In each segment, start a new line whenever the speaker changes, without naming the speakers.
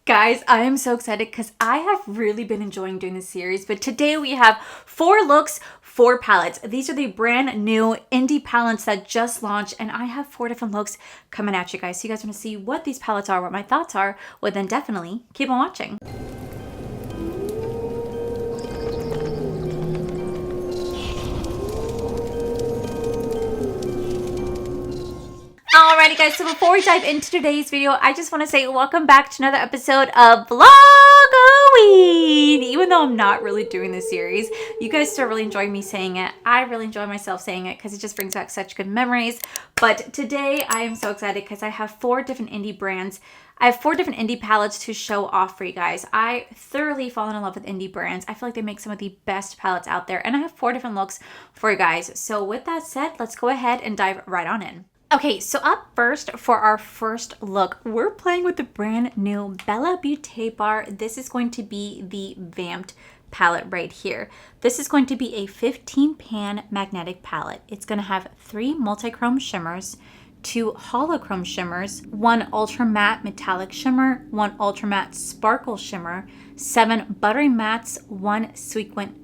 Guys, I am so excited because I have really been enjoying doing this series, but today we have 4 looks, 4 palettes. These are the brand new indie palettes that just launched, and I have 4 different looks coming at you guys. So you guys want to see what these palettes are, what my thoughts are, well then definitely keep on watching. Alrighty guys, so before we dive into today's video, I just want to say welcome back to another episode of Vlogoween. Even though I'm not really doing this series, you guys still really enjoy me saying it. I really enjoy myself saying it because it just brings back such good memories. But today I am so excited because I have 4 different indie brands. I have 4 different indie palettes to show off for you guys. I thoroughly fallen in love with indie brands. I feel like they make some of the best palettes out there, and I have 4 different looks for you guys. So with that said, let's go ahead and dive right on in. Okay, so up first for our first look, we're playing with the brand new Bella Beauté Bar. This is going to be the Vamped palette right here. This is going to be a 15 pan magnetic palette. It's going to have 3 multi-chrome shimmers, 2 holochrome shimmers, 1 ultra matte metallic shimmer, 1 ultra matte sparkle shimmer, 7 buttery mattes, 1 sequin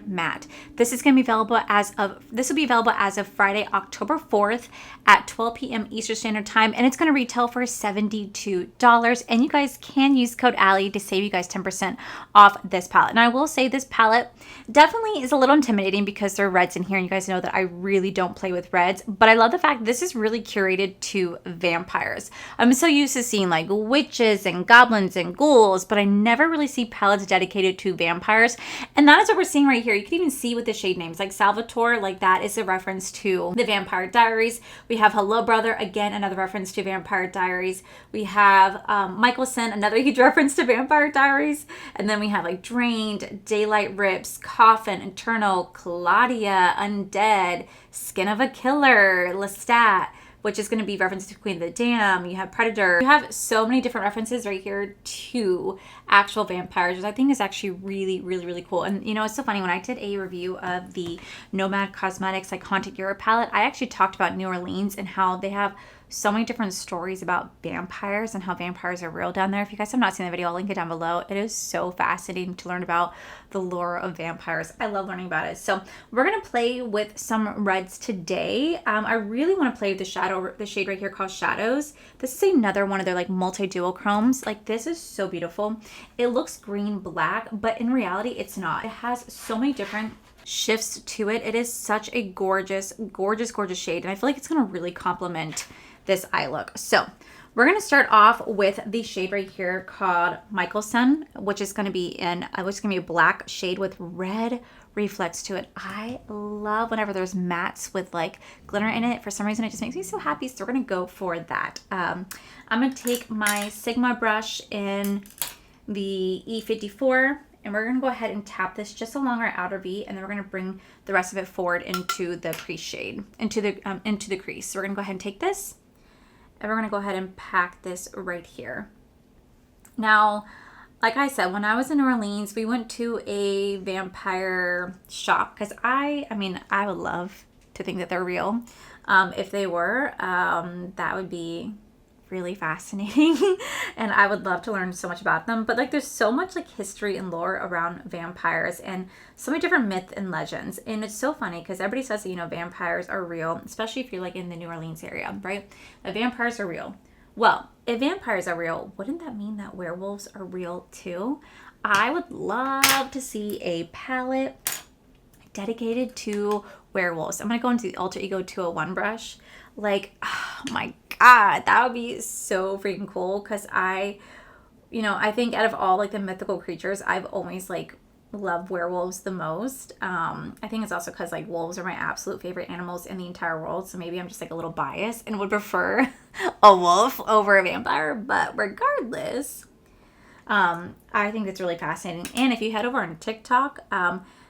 matte. This is going to be available as of Friday, October 4th at 12 p.m. Eastern Standard Time, and it's going to retail for $72. And you guys can use code Allie to save you guys 10% off this palette. And I will say this palette definitely is a little intimidating because there are reds in here, and you guys know that I really don't play with reds, but I love the fact this is really curated to vampires. I'm so used to seeing like witches and goblins and ghouls, but I never really see palettes dedicated to vampires. And that is what we're seeing right here. You can even see with the shade names like Salvatore, like that is a reference to the Vampire Diaries. We have Hello Brother, again, another reference to Vampire Diaries. We have Michelson, another huge reference to Vampire Diaries. And then we have like Drained, Daylight Rips, Coffin, Eternal, Claudia, Undead, Skin of a Killer, Lestat, which is going to be reference to Queen of the Damned. You have Predator. You have so many different references right here to actual vampires, which I think is actually really, really, really cool. And you know, it's so funny, when I did a review of the Nomad Cosmetics like Haunted Europe palette, I actually talked about New Orleans and how they have so many different stories about vampires and how vampires are real down there. If you guys have not seen the video, I'll link it down below. It is so fascinating to learn about the lore of vampires. I love learning about it. So we're going to play with some reds today. I really want to play with the shade right here called Shadows. This is another one of their like multi-duochromes. Like, this is so beautiful. It looks green black, but in reality it's not. It has so many different shifts to it. It is such a gorgeous, gorgeous, gorgeous shade, and I feel like it's going to really complement this eye look. So we're going to start off with the shade right here called Michelson, which is going to be a black shade with red reflex to it. I love whenever there's mattes with like glitter in it. For some reason, it just makes me so happy. So we're going to go for that. I'm going to take my Sigma brush in the E54, and we're going to go ahead and tap this just along our outer V, and then we're going to bring the rest of it forward into the crease shade, into the crease. So we're going to go ahead and take this, and we're going to go ahead and pack this right here. Now, like I said, when I was in New Orleans, we went to a vampire shop because I would love to think that they're real. If they were, that would be really fascinating and I would love to learn so much about them. But like, there's so much like history and lore around vampires and so many different myths and legends, and it's so funny because everybody says that, you know, vampires are real, especially if you're like in the New Orleans area, right? That vampires are real. Well, if vampires are real, wouldn't that mean that werewolves are real too? I would love to see a palette dedicated to werewolves. I'm gonna go into the Alter Ego 201 brush. Like, oh my god, that would be so freaking cool, because I think out of all like the mythical creatures, I've always like loved werewolves the most. I think it's also because like wolves are my absolute favorite animals in the entire world, so maybe I'm just like a little biased and would prefer a wolf over a vampire. But regardless, I think it's really fascinating. And if you head over on TikTok,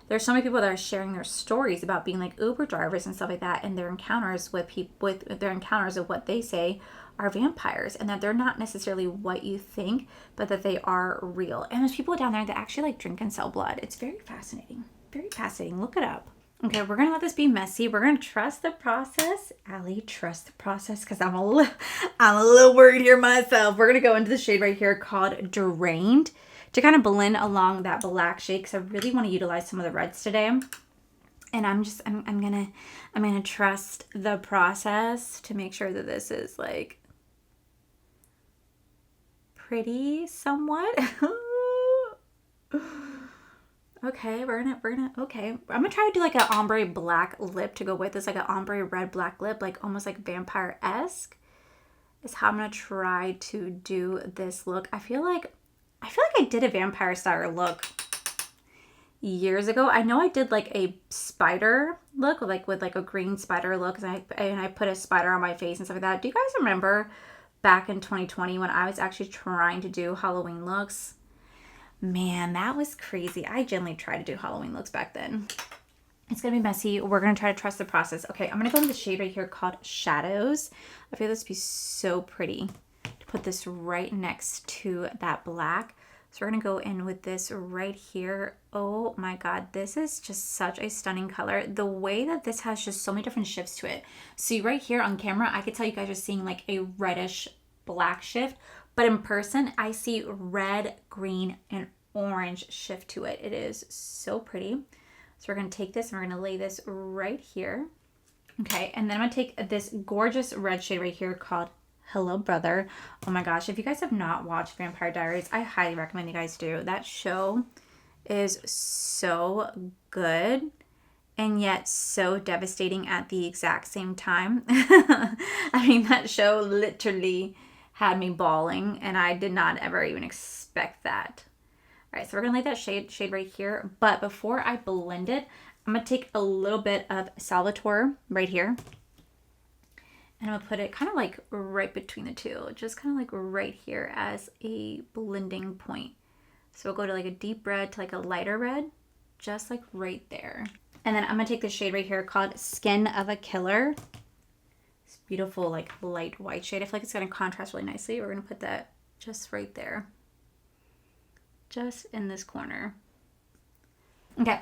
there's so many people that are sharing their stories about being like Uber drivers and stuff like that, and their encounters with their encounters of what they say are vampires, and that they're not necessarily what you think, but that they are real. And there's people down there that actually like drink and sell blood. It's very fascinating. Very fascinating. Look it up. Okay, we're gonna let this be messy. We're gonna trust the process. Allie, trust the process, because I'm a little worried here myself. We're gonna go into the shade right here called Drained to kind of blend along that black shade, because I really want to utilize some of the reds today. And I'm gonna trust the process to make sure that this is like pretty somewhat. Okay, okay. I'm gonna try to do like an ombre black lip to go with this, like an ombre red black lip, like almost like vampire-esque is how I'm gonna try to do this look. I feel like I did a vampire style look years ago. I know I did like a spider look, with like a green spider look, and I put a spider on my face and stuff like that. Do you guys remember back in 2020 when I was actually trying to do Halloween looks? Man, that was crazy. I generally tried to do Halloween looks back then. It's gonna be messy. We're gonna try to trust the process. Okay, I'm gonna go into the shade right here called Shadows. I feel this would be so pretty to put this right next to that black. So we're gonna go in with this right here. Oh my God, this is just such a stunning color. The way that this has just so many different shifts to it. See right here on camera, I could tell you guys are seeing like a reddish black shift, but in person, I see red, green, and orange shift to it. It is so pretty. So we're gonna take this and we're gonna lay this right here. Okay, and then I'm gonna take this gorgeous red shade right here called Hello Brother. Oh my gosh, if you guys have not watched Vampire Diaries, I highly recommend you guys do. That show is so good and yet so devastating at the exact same time. I mean, that show literally had me bawling, and I did not ever even expect that. All right, so we're gonna lay that shade right here. But before I blend it, I'm gonna take a little bit of Salvatore right here, and I'm gonna put it kind of like right between the two, just kind of like right here as a blending point. So we'll go to like a deep red to like a lighter red, just like right there. And then I'm gonna take this shade right here called Skin of a Killer. It's beautiful, like light white shade. I feel like it's gonna contrast really nicely. We're gonna put that just right there, just in this corner. Okay.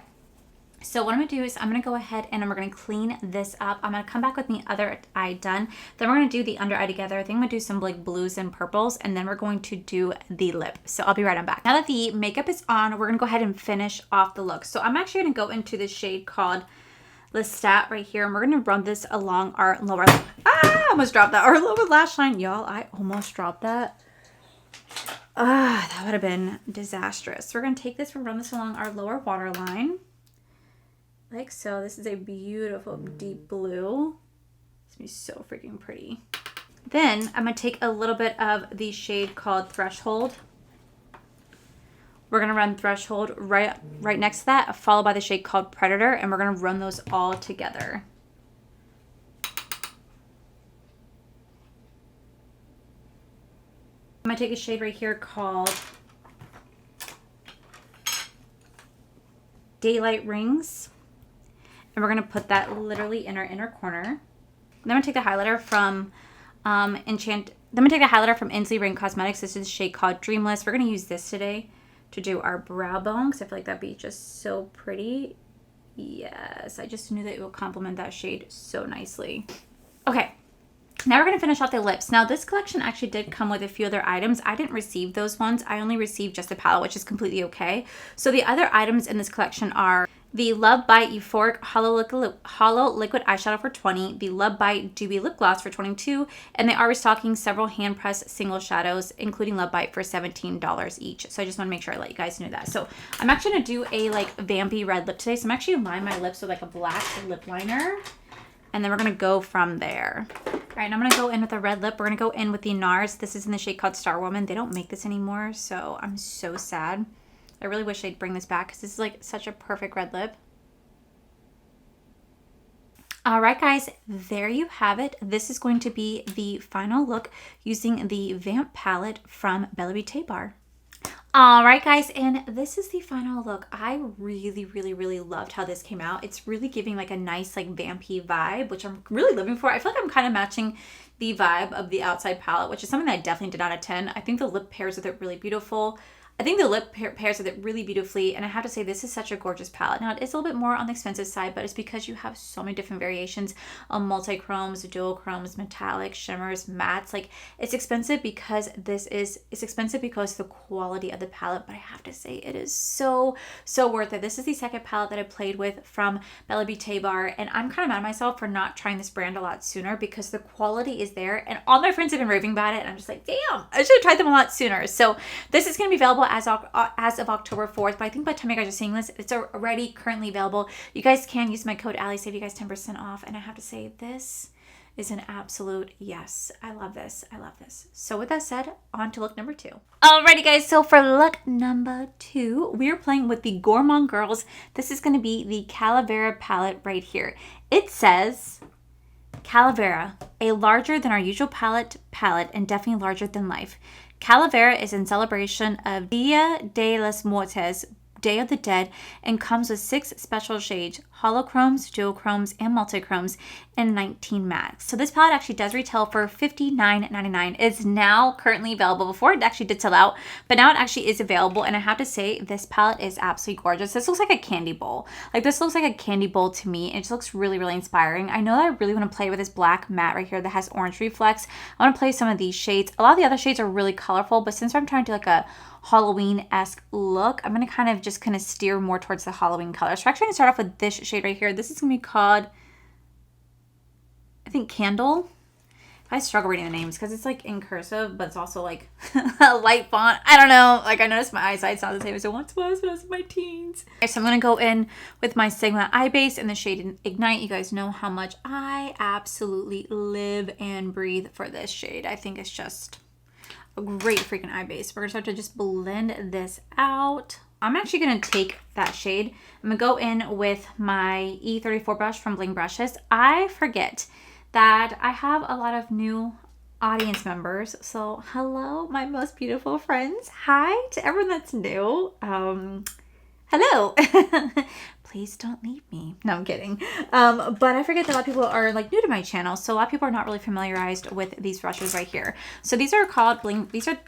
So what I'm going to do is I'm going to go ahead and we're going to clean this up. I'm going to come back with the other eye done. Then we're going to do the under eye together. I think I'm going to do some like blues and purples, and then we're going to do the lip. So I'll be right on back. Now that the makeup is on, we're going to go ahead and finish off the look. So I'm actually going to go into this shade called Lestat right here, and we're going to run this along our lower, I almost dropped that, our lower lash line. Y'all, I almost dropped that. That would have been disastrous. So we're going to take this and run this along our lower waterline. Like so. This is a beautiful deep blue. It's gonna be so freaking pretty. Then I'm gonna take a little bit of the shade called Threshold. We're gonna run Threshold right next to that, followed by the shade called Predator, and we're gonna run those all together. I'm gonna take a shade right here called Daylight Rings. And we're going to put that literally in our inner corner. Then I'm going to take the highlighter from Inslee Ring Cosmetics. This is a shade called Dreamless. We're going to use this today to do our brow bone, because I feel like that'd be just so pretty. Yes, I just knew that it would complement that shade so nicely. Okay, now we're going to finish off the lips. Now this collection actually did come with a few other items. I didn't receive those ones. I only received just a palette, which is completely okay. So the other items in this collection are the Love Bite Euphoric Hollow Liquid Eyeshadow for $20, the Love Bite Dewy Lip Gloss for $22, and they are restocking several hand-pressed single shadows, including Love Bite, for $17 each. So I just want to make sure I let you guys know that. So I'm actually going to do a like vampy red lip today. So I'm actually going to line my lips with like a black lip liner, and then we're going to go from there. All right, and I'm going to go in with a red lip. We're going to go in with the NARS. This is in the shade called Star Woman. They don't make this anymore, so I'm so sad. I really wish they'd bring this back, because this is like such a perfect red lip. All right, guys, there you have it. This is going to be the final look using the Vamp palette from Bella Beauté Bar. All right, guys, and this is the final look. I really loved how this came out. It's really giving like a nice like vampy vibe, which I'm really living for. I feel like I'm kind of matching the vibe of the outside palette, which is something that I definitely did not attend. I think the lip pairs with it really beautiful. I think the lip pairs with it really beautifully, and I have to say this is such a gorgeous palette. Now, it is a little bit more on the expensive side, but it's because you have so many different variations of multi-chromes, dual chromes, metallics, shimmers, mattes. Like, it's expensive because it's expensive because the quality of the palette, but I have to say it is so worth it. This is the second palette that I played with from Bella Beauté Bar, and I'm kind of mad at myself for not trying this brand a lot sooner because the quality is there, and all my friends have been raving about it, and I'm just like, damn, I should have tried them a lot sooner. So this is going to be available as of October 4th, but I think by the time you guys are seeing this, it's already currently available. You guys can use my code Allie, save you guys 10% off, and I have to say this is an absolute yes. I love this. I love this. So with that said, on to look number 2. Alrighty guys, so for look number 2, we're playing with the Gourmand Girls. This is going to be the Calavera palette right here. It says Calavera, a larger than our usual palette and definitely larger than life. Calavera is in celebration of Dia de los Muertos, Day of the Dead, and comes with 6 special shades, holochromes, duochromes, and multichromes, and 19 mattes. So this palette actually does retail for $59.99. It's now currently available. Before it actually did sell out, but now it actually is available, and I have to say this palette is absolutely gorgeous. This looks like a candy bowl. Like, this looks like a candy bowl to me. It just looks really, really inspiring. I know that I really want to play with this black matte right here that has orange reflex. I want to play some of these shades. A lot of the other shades are really colorful, but since I'm trying to do like a Halloween-esque look, I'm going to kind of steer more towards the Halloween color. So we're actually going to start off with this shade right here. This is going to be called, I think, Candle. I struggle reading the names because it's like in cursive, but it's also like a light font. I don't know. Like, I noticed my eyesight's not the same as it once was when I was in my teens. Okay, so I'm going to go in with my Sigma Eye Base in the shade Ignite. You guys know how much I absolutely live and breathe for this shade. I think it's just a great freaking eye base. We're going to start to just blend this out. I'm actually going to take that shade. I'm going to go in with my E34 brush from Bling Brushes. I forget that I have a lot of new audience members. So hello, my most beautiful friends. Hi to everyone that's new. Hello. Please don't leave me. No, I'm kidding. But I forget that a lot of people are like new to my channel, so a lot of people are not really familiarized with these brushes right here. So these are called Bling. These are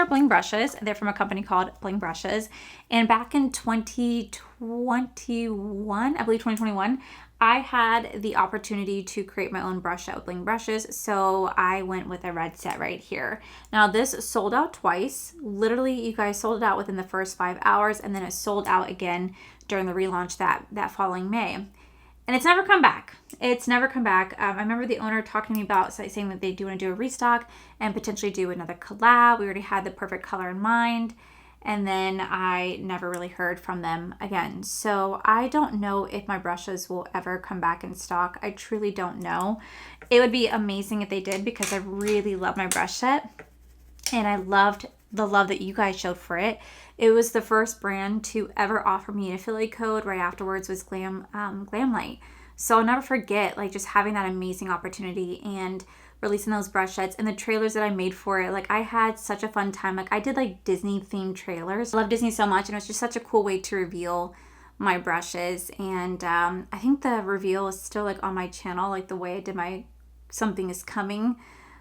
Bling brushes. They're from a company called Bling Brushes. And back in 2021, I believe 2021, I had the opportunity to create my own brush set with Bling Brushes, so I went with a red set right here. Now this sold out twice. Literally, you guys, sold it out within the first 5 hours, and then it sold out again during the relaunch that following May. And it's never come back. It's never come back. I remember the owner talking to me about saying that they do want to do a restock and potentially do another collab. We already had the perfect color in mind. And then I never really heard from them again. So I don't know if my brushes will ever come back in stock. I truly don't know. It would be amazing if they did because I really love my brush set. And I loved the love that you guys showed for it. It was the first brand to ever offer me an affiliate code. Right afterwards was Glamlight. So I'll never forget like just having that amazing opportunity and releasing those brush sets and the trailers that I made for it. Like, I had such a fun time. Like, I did like Disney themed trailers. I love Disney so much, and it was just such a cool way to reveal my brushes. And I think the reveal is still like on my channel, like the way I did my Something Is Coming.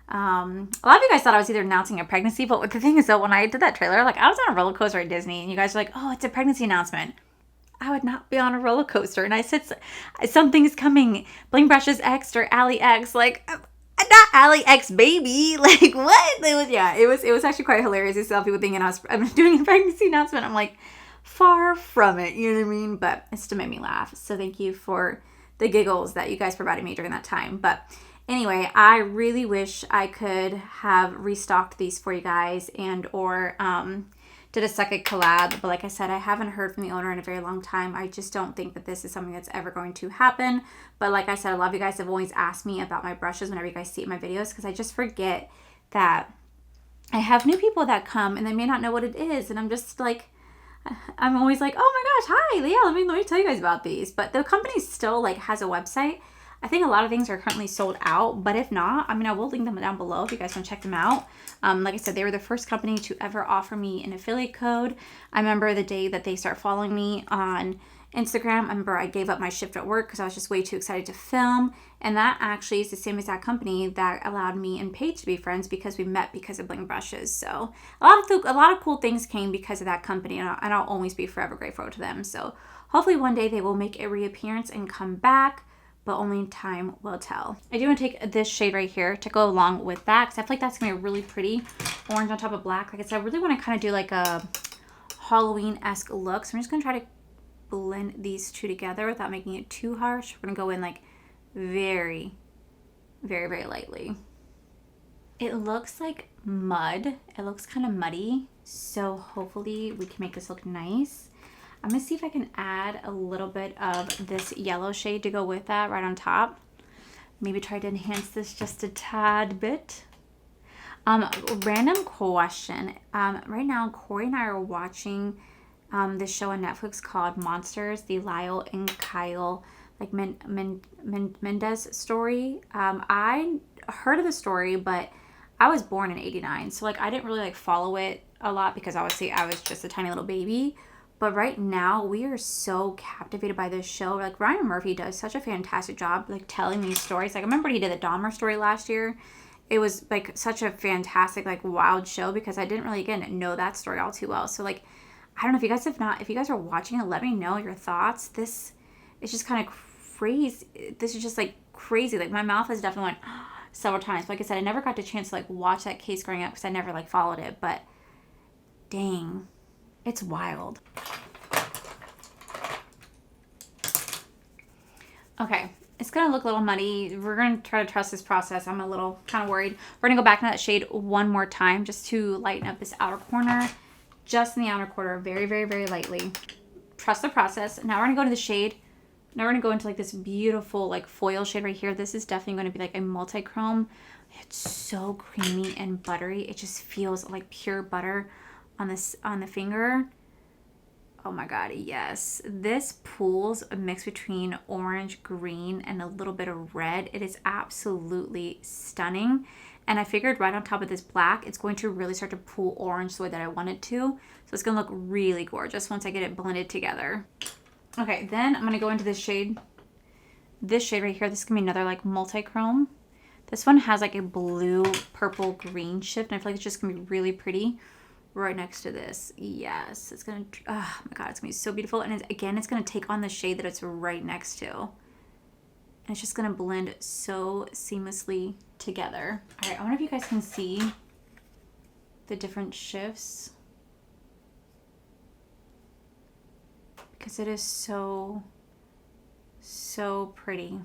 A lot of you guys thought I was either announcing a pregnancy, but the thing is though, when I did that trailer, like I was on a roller coaster at Disney, and you guys were like, oh, it's a pregnancy announcement. I would not be on a roller coaster. And I said, Something Is Coming, Bling Brushes X or Allie X, like, not Allie X baby, like what? It was actually quite hilarious to see people thinking I'm doing a pregnancy announcement. I'm like, far from it, you know what I mean? But it still made me laugh. So thank you for the giggles that you guys provided me during that time. But anyway, I really wish I could have restocked these for you guys and or did a second collab, but like I said, I haven't heard from the owner in a very long time. I just don't think that this is something that's ever going to happen. But like I said, a lot of you guys have always asked me about my brushes whenever you guys see my videos, because I just forget that I have new people that come and they may not know what it is. And I'm just like, I'm always like, oh my gosh, hi, yeah, let me tell you guys about these. But the company still like has a website. I think a lot of things are currently sold out, but if not, I mean, I will link them down below if you guys want to check them out. Like I said, they were the first company to ever offer me an affiliate code. I remember the day that they start following me on Instagram. I remember I gave up my shift at work because I was just way too excited to film. And that actually is the same exact company that allowed me and Paige to be friends because we met because of bling brushes. So a lot of cool things came because of that company, and I'll always be forever grateful to them. So hopefully one day they will make a reappearance and come back, but only time will tell. I do want to take this shade right here to go along with that because I feel like that's going to be a really pretty orange on top of black. Like I said, I really want to kind of do like a Halloween-esque look. So I'm just going to try to blend these two together without making it too harsh. We're going to go in like very, very, very lightly. It looks like mud. It looks kind of muddy. So hopefully we can make this look nice. I'm going to see if I can add a little bit of this yellow shade to go with that right on top. Maybe try to enhance this just a tad bit. Random question. Right now, Corey and I are watching this show on Netflix called Monsters, the Lyle and Kyle like Mendez story. I heard of the story, but I was born in '89, so like I didn't really like follow it a lot because obviously I was just a tiny little baby. But right now we are so captivated by this show. Like Ryan Murphy does such a fantastic job like telling these stories. Like I remember he did the Dahmer story last year. It was like such a fantastic like wild show because I didn't really again know that story all too well. So like I don't know if you guys if you guys are watching it, let me know your thoughts. This is just kind of crazy. This is just like crazy. Like my mouth has definitely went several times. But like I said, I never got the chance to like watch that case growing up because I never like followed it. But dang, it's wild. Okay, it's gonna look a little muddy. We're gonna try to trust this process. I'm a little kind of worried. We're gonna go back to that shade one more time just to lighten up this outer corner. Just in the outer corner, very, very, very lightly. Trust the process. Now we're gonna go to the shade. Now we're gonna go into like this beautiful like foil shade right here. This is definitely gonna be like a multi-chrome. It's so creamy and buttery. It just feels like pure butter on the finger. Oh my god, yes. This pools a mix between orange, green, and a little bit of red. It is absolutely stunning. And I figured right on top of this black, it's going to really start to pool orange the way that I want it to. So it's going to look really gorgeous once I get it blended together. Okay, then I'm going to go into this shade. This shade right here, this is going to be another like multi-chrome. This one has like a blue, purple, green shift. And I feel like it's just going to be really pretty right next to this. Yes, it's going to, oh my god, it's going to be so beautiful. And again, it's going to take on the shade that it's right next to. And it's just going to blend so seamlessly together. All right, I wonder if you guys can see the different shifts. Because it is so, so pretty.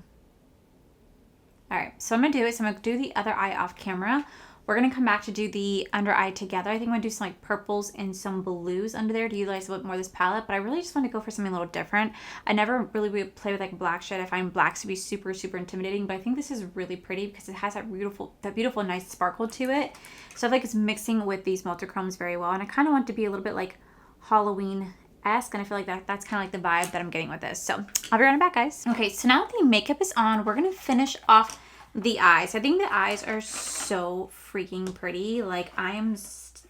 All right, so I'm going to do it. So I'm going to do the other eye off camera. We're going to come back to do the under eye together. I think I'm going to do some like purples and some blues under there to utilize a little bit more of this palette. But I really just want to go for something a little different. I never really would play with like black shade. I find blacks to be super, super intimidating. But I think this is really pretty because it has that beautiful, nice sparkle to it. So I feel like it's mixing with these multichromes very well. And I kind of want it to be a little bit like Halloween-esque. And I feel like that's kind of like the vibe that I'm getting with this. So I'll be right back, guys. Okay, so now that the makeup is on, we're going to finish off the eyes. I think the eyes are so freaking pretty. Like I am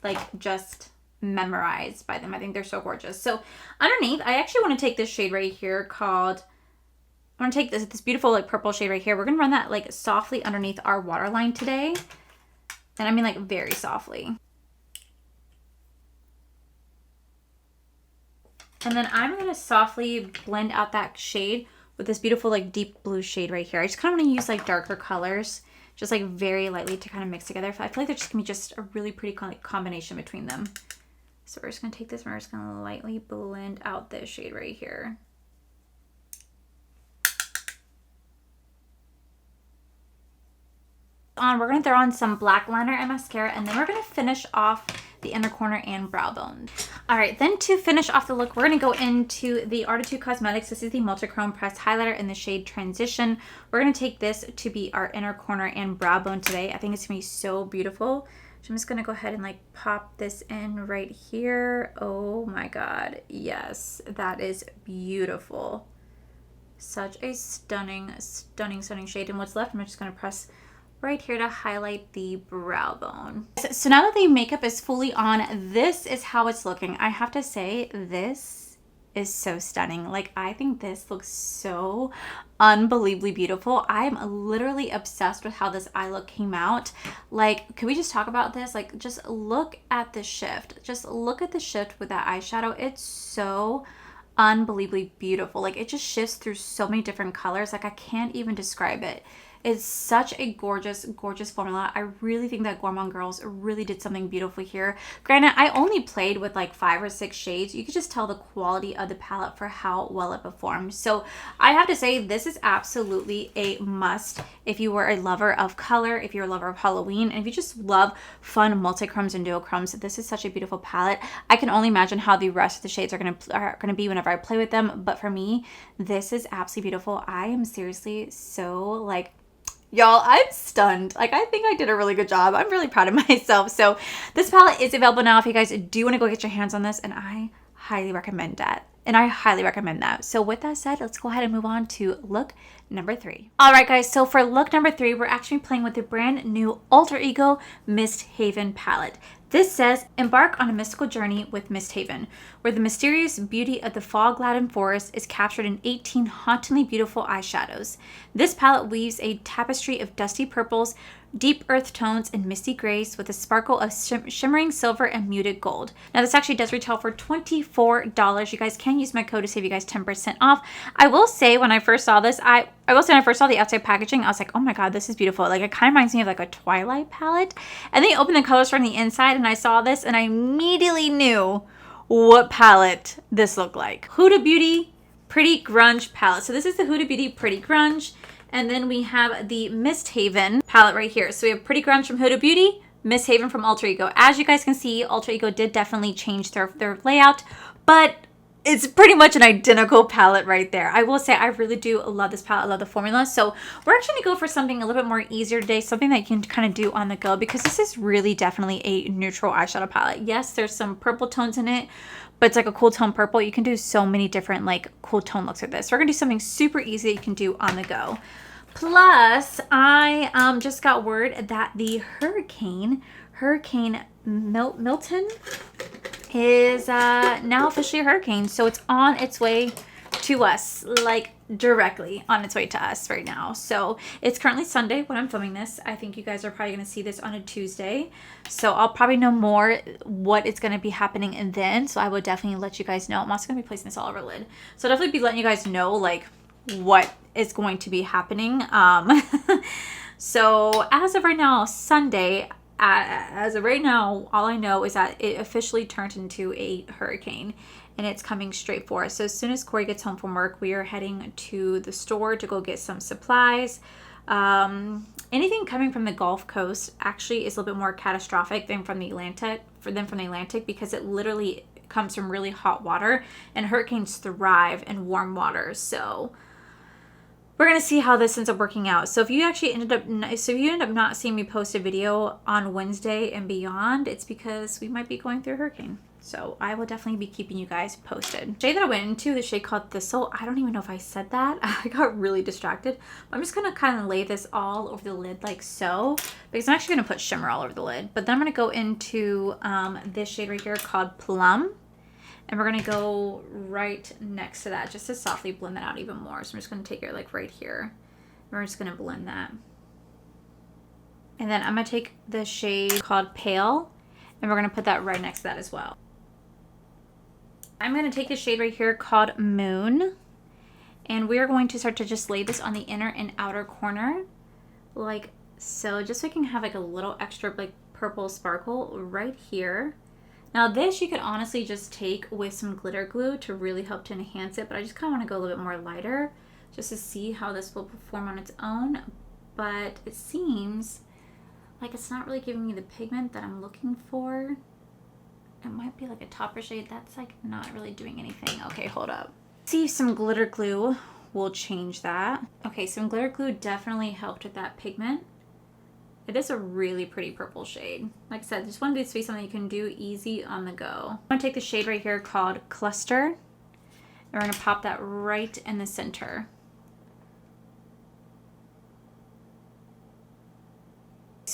like just memorized by them. I think they're so gorgeous. So underneath, I actually want to take this shade right here called, I want to take this beautiful like purple shade right here. We're going to run that like softly underneath our waterline today. And I mean like very softly. And then I'm going to softly blend out that shade with this beautiful like deep blue shade right here. I just kind of want to use like darker colors, just like very lightly to kind of mix together. I feel like they're just gonna be just a really pretty combination between them. So we're just gonna take this and we're just gonna lightly blend out this shade right here. We're gonna throw on some black liner and mascara, and then we're gonna finish off the inner corner and brow bone. All right, then to finish off the look, we're gonna go into the Artitude Cosmetics. This is the Multi-Chrome Pressed Highlighter in the shade Transition. We're gonna take this to be our inner corner and brow bone today. I think it's gonna be so beautiful. So I'm just gonna go ahead and like pop this in right here. Oh my God, yes, that is beautiful. Such a stunning, stunning, stunning shade. And what's left, I'm just gonna press right here to highlight the brow bone. So now that the makeup is fully on, this is how it's looking. I have to say, this is so stunning. Like, I think this looks so unbelievably beautiful. I am literally obsessed with how this eye look came out. Like, can we just talk about this? Like, just look at the shift. Just look at the shift with that eyeshadow. It's so unbelievably beautiful. Like, it just shifts through so many different colors. Like, I can't even describe it. It's such a gorgeous, gorgeous formula. I really think that Gourmand Girls really did something beautiful here. Granted, I only played with like 5 or 6 shades. You could just tell the quality of the palette for how well it performed. So I have to say, this is absolutely a must if you were a lover of color, if you're a lover of Halloween, and if you just love fun multi-chromes and duochromes. This is such a beautiful palette. I can only imagine how the rest of the shades are gonna be whenever I play with them. But for me, this is absolutely beautiful. I am seriously so like, y'all, I'm stunned. Like, I think I did a really good job. I'm really proud of myself. So this palette is available now if you guys do want to go get your hands on this, and I highly recommend that. So with that said, let's go ahead and move on to look number 3. All right, guys. So for look number 3, we're actually playing with the brand new Alter Ego Mist Haven palette. This says, embark on a mystical journey with Mist Haven, where the mysterious beauty of the fog-laden forest is captured in 18 hauntingly beautiful eyeshadows. This palette weaves a tapestry of dusty purples, deep earth tones, and misty grays with a sparkle of shimmering silver and muted gold. Now, this actually does retail for $24. You guys can use my code to save you guys 10% off. I will say, when I first saw this, when I first saw the outside packaging, I was like, oh my god, this is beautiful. Like, it kind of reminds me of like a Twilight palette. And then you open the colors from the inside, and I saw this, and I immediately knew what palette this looked like. Huda Beauty Pretty Grunge palette. So this is the Huda Beauty Pretty Grunge. And then we have the Mist Haven palette right here. So we have Pretty Grunge from Huda Beauty, Mist Haven from Alter Ego. As you guys can see, Alter Ego did definitely change their layout, but it's pretty much an identical palette right there. I will say, I really do love this palette. I love the formula. So we're actually going to go for something a little bit more easier today, something that you can kind of do on the go, because this is really definitely a neutral eyeshadow palette. Yes, there's some purple tones in it, but it's like a cool tone purple. You can do so many different like cool tone looks with this. So we're going to do something super easy that you can do on the go. Plus, I just got word that the Hurricane Milton is now officially a hurricane. So it's on its way to us, like directly on its way to us right now. So it's currently Sunday when I'm filming this. I think you guys are probably going to see this on a Tuesday. So I'll probably know more what is going to be happening and then. So I will definitely let you guys know. I'm also going to be placing this all over the lid. So I'll definitely be letting you guys know like what is going to be happening. So as of right now, Sunday, as of right now, all I know is that it officially turned into a hurricane and it's coming straight for us. So as soon as Corey gets home from work, we are heading to the store to go get some supplies. Anything coming from the Gulf Coast actually is a little bit more catastrophic than from the Atlantic, because it literally comes from really hot water, and hurricanes thrive in warm water. So we're going to see how this ends up working out. So if you actually end up not seeing me post a video on Wednesday and beyond, it's because we might be going through a hurricane. So I will definitely be keeping you guys posted. The shade that I went into, the shade called Thistle, I don't even know if I said that. I got really distracted. I'm just going to kind of lay this all over the lid like so, because I'm actually going to put shimmer all over the lid. But then I'm going to go into this shade right here called Plum. And we're going to go right next to that just to softly blend that out even more. So I'm just going to take it like right here. And we're just going to blend that. And then I'm going to take the shade called Pale, and we're going to put that right next to that as well. I'm going to take the shade right here called Moon, and we're going to start to just lay this on the inner and outer corner like so, just so I can have like a little extra like purple sparkle right here. Now this you could honestly just take with some glitter glue to really help to enhance it, but I just kind of want to go a little bit more lighter just to see how this will perform on its own. But it seems like it's not really giving me the pigment that I'm looking for. It might be like a topper shade that's like not really doing anything. Okay, hold up. See if some glitter glue will change that. Okay, some glitter glue definitely helped with that pigment. It is a really pretty purple shade. Like I said, just wanted this to be something you can do easy on the go. I'm gonna take the shade right here called Cluster, and we're gonna pop that right in the center.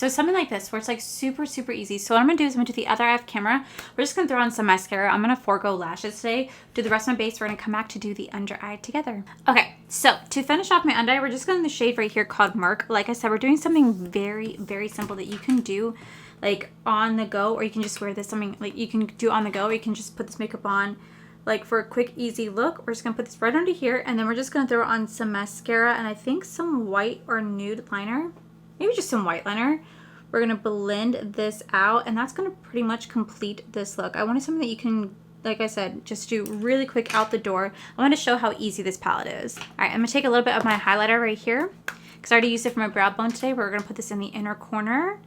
So something like this where it's like super, super easy. So what I'm going to do is I'm going to do the other eye off camera. We're just going to throw on some mascara. I'm going to forego lashes today. Do the rest of my base. We're going to come back to do the under eye together. Okay, so to finish off my under eye, we're just going to the shade right here called Mark. Like I said, we're doing something very, very simple that you can do like on the go, or you can just wear this something like you can do on the go, or you can just put this makeup on like for a quick easy look. We're just gonna put this right under here, and then we're just gonna throw on some mascara and I think some white or nude liner, maybe just some white liner. We're gonna blend this out, and that's gonna pretty much complete this look. I wanted something that you can, like I said, just do really quick out the door. I want to show how easy this palette is. All right, I'm gonna take a little bit of my highlighter right here because I already used it for my brow bone today. We're gonna put this in the inner corner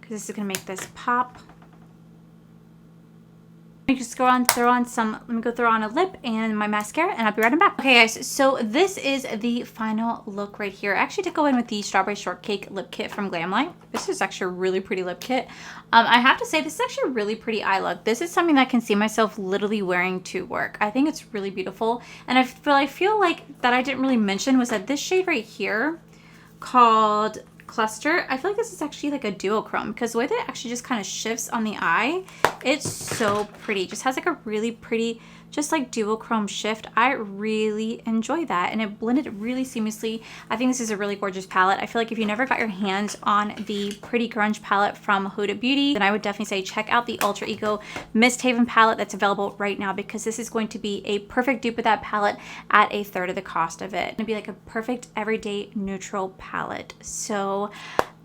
because this is gonna make this pop. Let me just throw on some, let me go throw on a lip and my mascara, and I'll be right back. Okay guys, so this is the final look right here. I actually did go in with the Strawberry Shortcake lip kit from Glamlight. This is actually a really pretty lip kit. I have to say, this is actually a really pretty eye look. This is something that I can see myself literally wearing to work. I think it's really beautiful. And I feel like that I didn't really mention was that this shade right here called Cluster, I feel like this is actually like a duochrome because the way that it actually just kind of shifts on the eye, it's so pretty. It just has like a really pretty just like duochrome shift. I really enjoy that, and it blended really seamlessly. I think this is a really gorgeous palette. I feel like if you never got your hands on the Pretty Grunge palette from Huda Beauty, then I would definitely say check out the Ultra Ego Mist Haven palette that's available right now, because this is going to be a perfect dupe of that palette at a third of the cost of it. It's gonna be like a perfect everyday neutral palette. So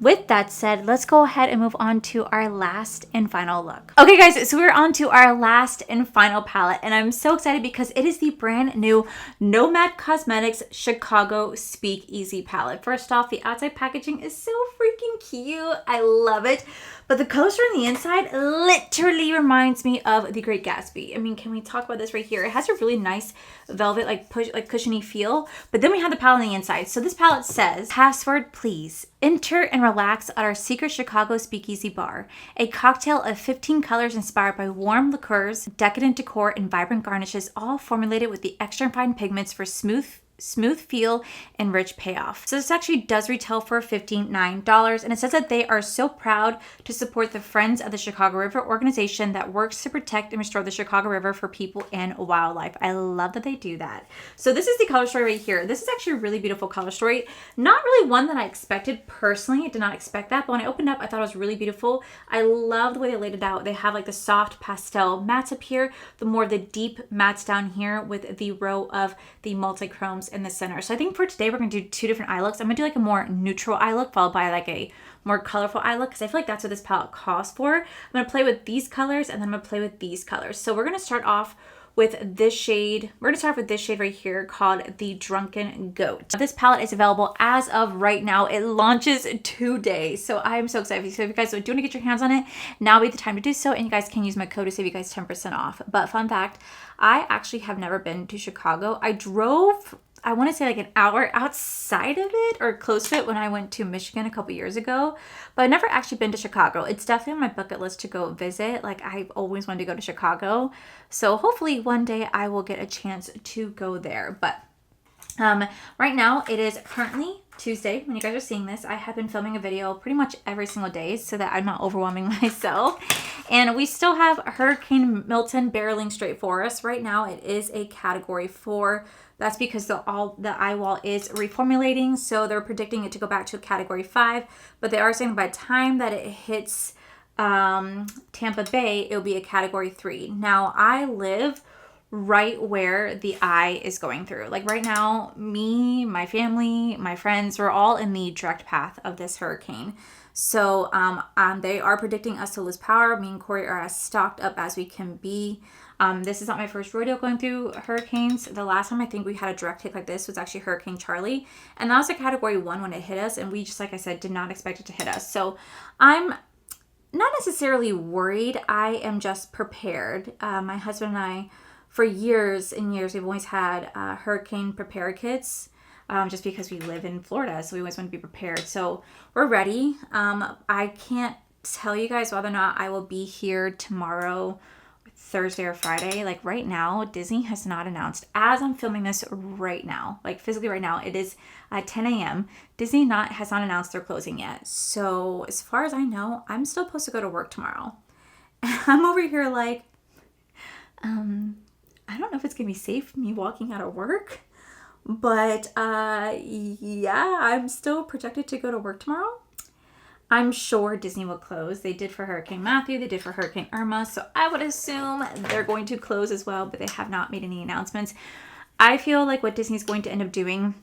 with that said, let's go ahead and move on to our last and final look. Okay guys, so we're on to our last and final palette, and I'm so excited because it is the brand new Nomad Cosmetics Chicago Speakeasy palette. First off, the outside packaging is so freaking cute. I love it. But the color story on the inside literally reminds me of The Great Gatsby. I mean, can we talk about this right here? It has a really nice velvet, like cushiony feel. But then we have the palette on the inside. So this palette says, password please. Enter and relax at our secret Chicago Speakeasy bar. A cocktail of 15 colors inspired by warm liqueurs, decadent decor, and vibrant garnishes, all formulated with the extra fine pigments for smooth feel and rich payoff. So this actually does retail for $59, and it says that they are so proud to support the Friends of the Chicago River organization that works to protect and restore the Chicago River for people and wildlife. I love that they do that. So this is the color story right here. This is actually a really beautiful color story. Not really one that I expected personally. I did not expect that, but when I opened up, I thought it was really beautiful. I love the way they laid it out. They have like the soft pastel mattes up here, the more the deep mattes down here with the row of the multi-chromes in the center. So I think for today we're gonna do two different eye looks. I'm gonna do like a more neutral eye look followed by like a more colorful eye look, because I feel like that's what this palette calls for. I'm gonna play with these colors, and then I'm gonna play with these colors. So we're gonna start off with this shade. We're gonna start with this shade right here called the Drunken Goat. This palette is available as of right now. It launches today, so I'm so excited. So if you guys do want to get your hands on it, now would be the time to do so, and you guys can use my code to save you guys 10% off. But fun fact, I actually have never been to Chicago. I drove, I want to say like an hour outside of it or close to it when I went to Michigan a couple years ago, but I've never actually been to Chicago. It's definitely on my bucket list to go visit. Like, I've always wanted to go to Chicago. So hopefully one day I will get a chance to go there. But right now it is currently Tuesday when you guys are seeing this. I have been filming a video pretty much every single day so that I'm not overwhelming myself. And we still have Hurricane Milton barreling straight for us. Right now it is a category 4. That's because the eye wall is reformulating, so they're predicting it to go back to a category 5. But they are saying by the time that it hits Tampa Bay, it'll be a category 3. Now, I live right where the eye is going through. Like right now, me, my family, my friends, we're all in the direct path of this hurricane. So they are predicting us to lose power. Me and Corey are as stocked up as we can be. This is not my first rodeo going through hurricanes. The last time I think we had a direct hit like this was actually Hurricane Charlie. And that was a category 1 when it hit us. And we just, like I said, did not expect it to hit us. So I'm not necessarily worried. I am just prepared. My husband and I, for years and years, we've always had hurricane prepare kits. Just because we live in Florida, so we always want to be prepared. So we're ready. I can't tell you guys whether or not I will be here tomorrow Thursday or Friday. Like right now, Disney has not announced, as I'm filming this right now, like physically right now, it is at 10 a.m. Disney has not announced they're closing yet. So as far as I know, I'm still supposed to go to work tomorrow. And I'm over here like, I don't know if it's gonna be safe for me walking out of work, but yeah, I'm still projected to go to work tomorrow. I'm sure Disney will close. They did for Hurricane Matthew, they did for Hurricane Irma, so I would assume they're going to close as well, but they have not made any announcements. I feel like what Disney's going to end up doing,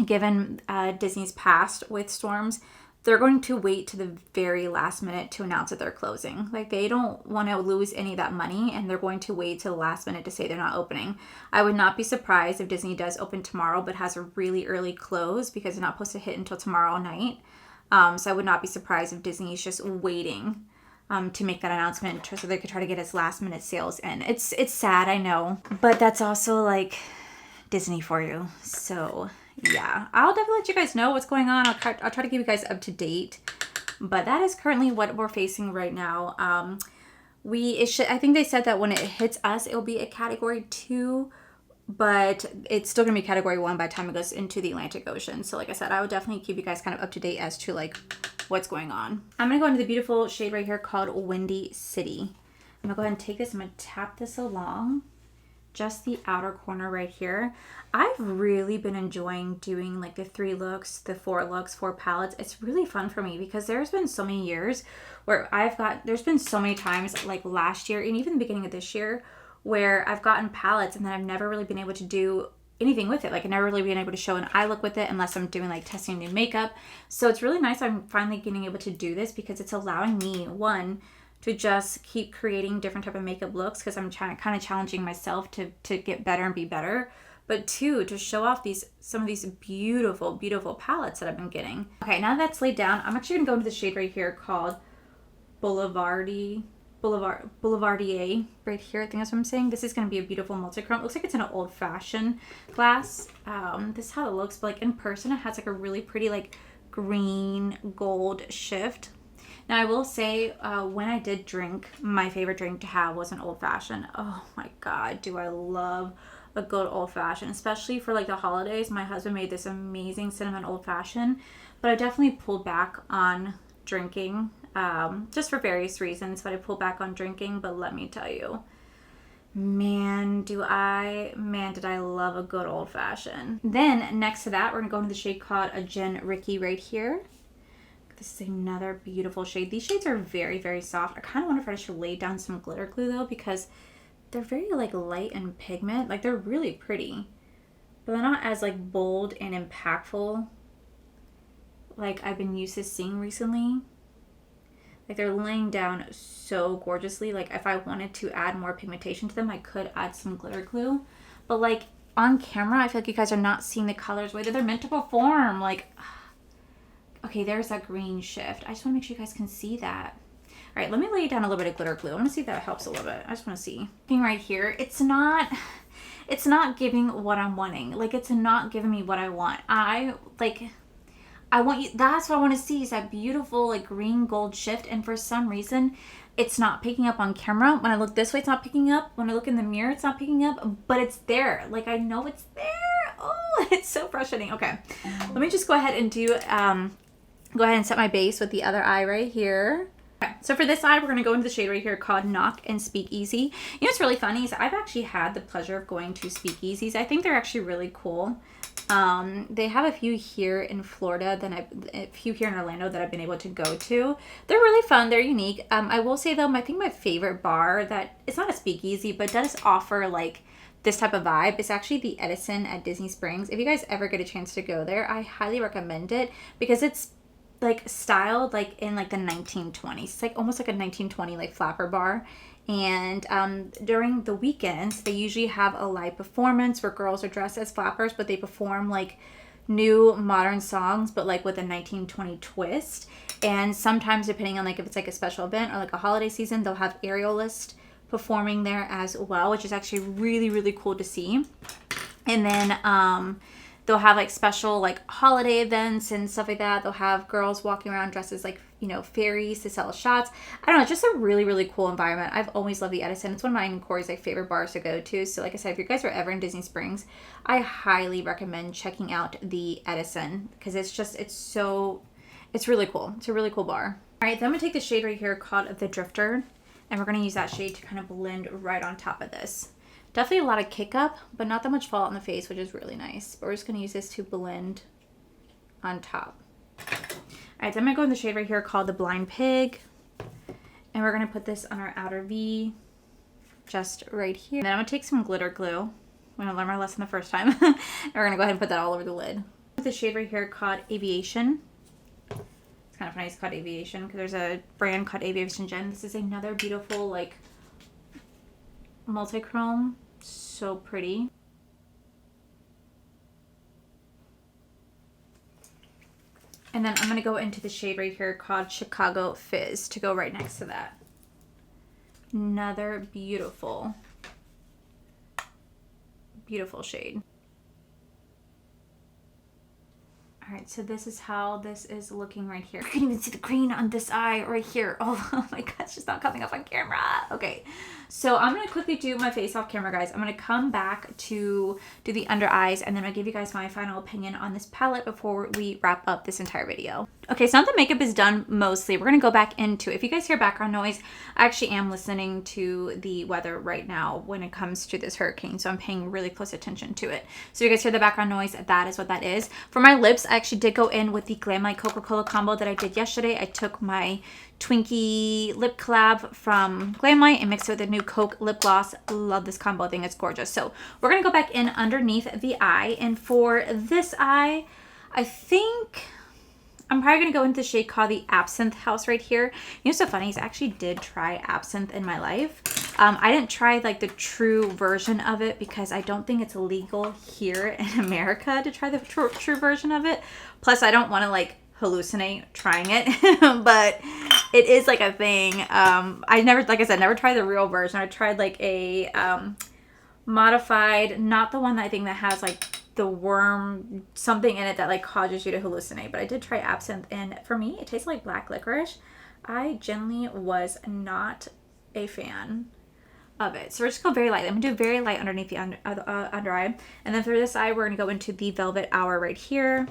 given Disney's past with storms, they're going to wait to the very last minute to announce that they're closing. Like, they don't want to lose any of that money, and they're going to wait till the last minute to say they're not opening. I would not be surprised if Disney does open tomorrow, but has a really early close because they're not supposed to hit until tomorrow night. So I would not be surprised if Disney is just waiting to make that announcement so they could try to get its last minute sales in. It's sad, I know, but that's also like Disney for you. So yeah, I'll definitely let you guys know what's going on. I'll try to keep you guys up to date, but that is currently what we're facing right now. I think they said that when it hits us, it'll be a category 2, but it's still gonna be category 1 by the time it goes into the Atlantic Ocean. So like I said, I would definitely keep you guys kind of up to date as to like what's going on. I'm gonna go into the beautiful shade right here called Windy City. I'm gonna go ahead and take this, I'm gonna tap this along just the outer corner right here. I've really been enjoying doing like the 3 looks, the 4 looks, 4 palettes. It's really fun for me because there's been so many years where there's been so many times like last year and even the beginning of this year where I've gotten palettes and then I've never really been able to do anything with it. Like I've never really been able to show an eye look with it unless I'm doing like testing new makeup. So it's really nice I'm finally getting able to do this because it's allowing me, one, to just keep creating different type of makeup looks because I'm kind of challenging myself to get better and be better. But 2, to show off some of these beautiful, beautiful palettes that I've been getting. Okay, now that's laid down, I'm actually gonna go into the shade right here called Boulevardier right here. I think that's what I'm saying. This is going to be a beautiful multi-chrome. It looks like it's in an old-fashioned glass. This is how it looks, but like in person it has like a really pretty like green gold shift. Now I will say when I did drink, my favorite drink to have was an old-fashioned. Oh my god, do I love a good old-fashioned, especially for like the holidays. My husband made this amazing cinnamon old-fashioned, but I definitely pulled back on drinking just for various reasons, but I pulled back on drinking. But let me tell you, man, did I love a good old fashioned. Then next to that, we're gonna go into the shade called a Jen Ricky right here. This is another beautiful shade. These shades are very, very soft. I kind of wonder if I should lay down some glitter glue though, because they're very like light and pigment. Like they're really pretty, but they're not as like bold and impactful like I've been used to seeing recently. Like they're laying down so gorgeously. Like if I wanted to add more pigmentation to them, I could add some glitter glue. But like on camera, I feel like you guys are not seeing the colors the way that they're meant to perform. Like, okay, there's that green shift. I just want to make sure you guys can see that. All right, let me lay down a little bit of glitter glue. I want to see if that helps a little bit. I just want to see. Right here, it's not giving what I'm wanting. Like it's not giving me what I want. I want you, that's what I want to see, is that beautiful like green gold shift, and for some reason it's not picking up on camera. When I look this way, it's not picking up. When I look in the mirror, it's not picking up, but it's there. Like I know it's there. Oh, it's so frustrating. Okay, let me just go ahead and set my base with the other eye right here. Okay, so for this eye, we're going to go into the shade right here called Knock and Speakeasy. You know what's really funny is I've actually had the pleasure of going to Speakeasies. I think they're actually really cool. They have a few here in Florida, a few here in Orlando that I've been able to go to. They're really fun. They're unique. I will say though, I think my favorite bar that it's not a speakeasy, but does offer like this type of vibe is actually the Edison at Disney Springs. If you guys ever get a chance to go there, I highly recommend it because it's like styled like in like the 1920s. It's like almost like a 1920 like flapper bar. And during the weekends, they usually have a live performance where girls are dressed as flappers, but they perform like new modern songs, but like with a 1920 twist. And sometimes, depending on like if it's like a special event or like a holiday season, they'll have aerialists performing there as well, which is actually really, really cool to see. And then They'll have like special like holiday events and stuff like that. They'll have girls walking around dressed as like, you know, fairies to sell shots. I don't know, it's just a really, really cool environment. I've always loved the Edison. It's one of mine and Corey's like favorite bars to go to. So like I said, if you guys are ever in Disney Springs, I highly recommend checking out the Edison because it's really cool. It's a really cool bar. All right, then I'm gonna take the shade right here called the Drifter, and we're gonna use that shade to kind of blend right on top of this. Definitely a lot of kick up, but not that much fall on the face, which is really nice. But we're just gonna use this to blend on top. All right, then I'm gonna go in the shade right here called the Blind Pig, and we're gonna put this on our outer V, just right here. And then I'm gonna take some glitter glue. I'm gonna learn my lesson the first time. And we're gonna go ahead and put that all over the lid. The shade right here called Aviation. It's kind of funny it's called Aviation because there's a brand called Aviation Gen. This is another beautiful like multi-chrome. So pretty. And then I'm going to go into the shade right here called Chicago Fizz to go right next to that. Another beautiful, beautiful shade. All right, so this is how this is looking right here. You can even see the green on this eye right here. Oh my God, it's just not coming up on camera. Okay, so I'm gonna quickly do my face off camera, guys. I'm gonna come back to do the under eyes, and then I'll give you guys my final opinion on this palette before we wrap up this entire video. Okay, so now the makeup is done mostly. We're gonna go back into, if you guys hear background noise, I actually am listening to the weather right now when it comes to this hurricane, so I'm paying really close attention to it. So you guys hear the background noise, that is what that is. For my lips, I actually did go in with the Glam Light Coca-Cola combo that I did yesterday. I took my Twinkie lip collab from Glam Light and mixed it with a new Coke lip gloss. Love this combo. I think it's gorgeous. So we're going to go back in underneath the eye. And for this eye, I think I'm probably going to go into the shade called the Absinthe House right here. You know what's so funny is I actually did try absinthe in my life. I didn't try like the true version of it because I don't think it's illegal here in America to try the true version of it. Plus, I don't want to like hallucinate trying it, but it is like a thing. I never, like I said, never tried the real version. I tried like a modified, not the one that I think that has like the worm something in it that like causes you to hallucinate, but I did try absinthe, and for me it tastes like black licorice. I genuinely was not a fan of it. So we're just going very light. I'm gonna do very light underneath the under eye, and then for this eye we're gonna go into the Velvet Hour right here.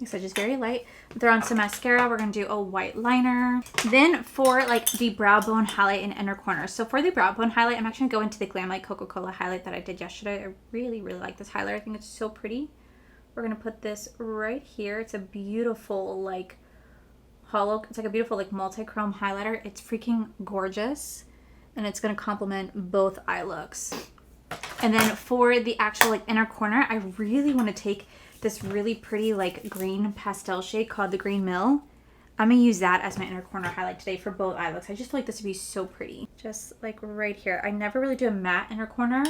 So just very light. Throw on some mascara. We're going to do a white liner. Then for like the brow bone highlight in inner corner. So for the brow bone highlight, I'm actually going to go into the Glam Light Coca-Cola highlight that I did yesterday. I really, really like this highlight. I think it's so pretty. We're going to put this right here. It's a beautiful like hollow. It's like a beautiful like multi-chrome highlighter. It's freaking gorgeous. And it's going to complement both eye looks. And then for the actual like inner corner, I really want to take this really pretty like green pastel shade called the Green Mill. I'm gonna use that as my inner corner highlight today for both eye looks. I just feel like this would be so pretty. Just like right here. I never really do a matte inner corner,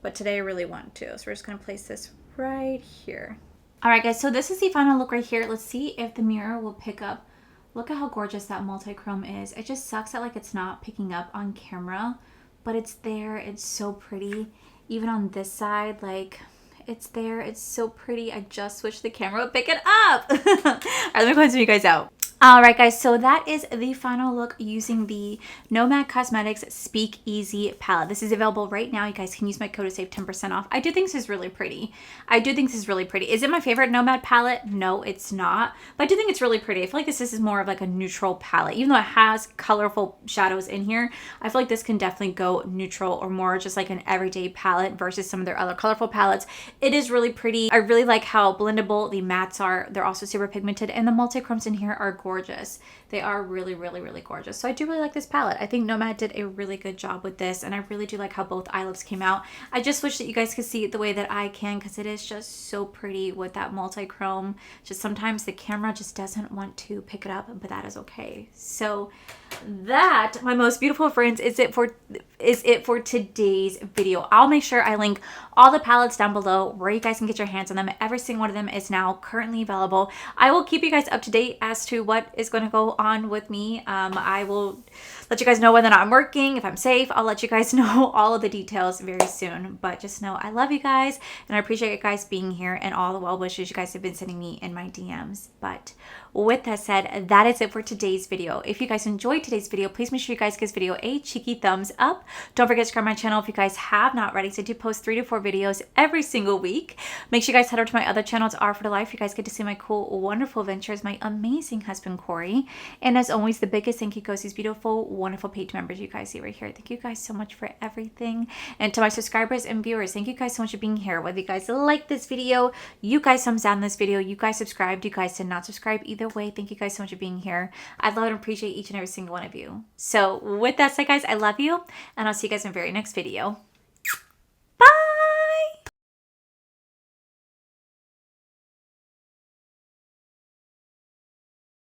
but today I really want to. So we're just gonna place this right here. All right, guys, so this is the final look right here. Let's see if the mirror will pick up. Look at how gorgeous that multi-chrome is. It just sucks that like it's not picking up on camera, but it's there. It's so pretty. Even on this side, like it's there. It's so pretty. I just wish the camera would pick it up. All right, let me go ahead and zoom you guys out. All right, guys, so that is the final look using the Nomad Cosmetics Speakeasy palette. This is available right now. You guys can use my code to save 10% off. I do think this is really pretty. Is it my favorite Nomad palette? No, it's not. But I do think it's really pretty. I feel like this is more of like a neutral palette. Even though it has colorful shadows in here, I feel like this can definitely go neutral or more just like an everyday palette versus some of their other colorful palettes. It is really pretty. I really like how blendable the mattes are. They're also super pigmented, and the multi-chromes in here are gorgeous. They are really, really, really gorgeous. So I do really like this palette. I think Nomad did a really good job with this, and I really do like how both eye looks came out. I just wish that you guys could see it the way that I can, because it is just so pretty with that multi-chrome. Just sometimes the camera just doesn't want to pick it up, but that is okay. So that, my most beautiful friends, is it for today's video. I'll make sure I link all the palettes down below where you guys can get your hands on them. Every single one of them is now currently available. I will keep you guys up to date as to what is going to go on with me. I will let you guys know whether or not I'm working, if I'm safe. I'll let you guys know all of the details very soon. But just know I love you guys, and I appreciate you guys being here and all the well wishes you guys have been sending me in my DMs. But with that said, that is it for today's video. If you guys enjoyed today's video, please make sure you guys give this video a cheeky thumbs up. Don't forget to subscribe to my channel if you guys have not already. So I do post 3 to 4 videos every single week. Make sure you guys head over to my other channel. It's R for the Life. You guys get to see my cool, wonderful adventures, my amazing husband, Corey. And as always, the biggest thank you goes to these beautiful, wonderful page members you guys see right here. Thank you guys so much for everything. And to my subscribers and viewers, thank you guys so much for being here. Whether you guys like this video, you guys thumbs down this video, you guys subscribed, you guys did not subscribe, either way, thank you guys so much for being here. I love and appreciate each and every single one of you. So with that said, guys, I love you, and I'll see you guys in the very next video.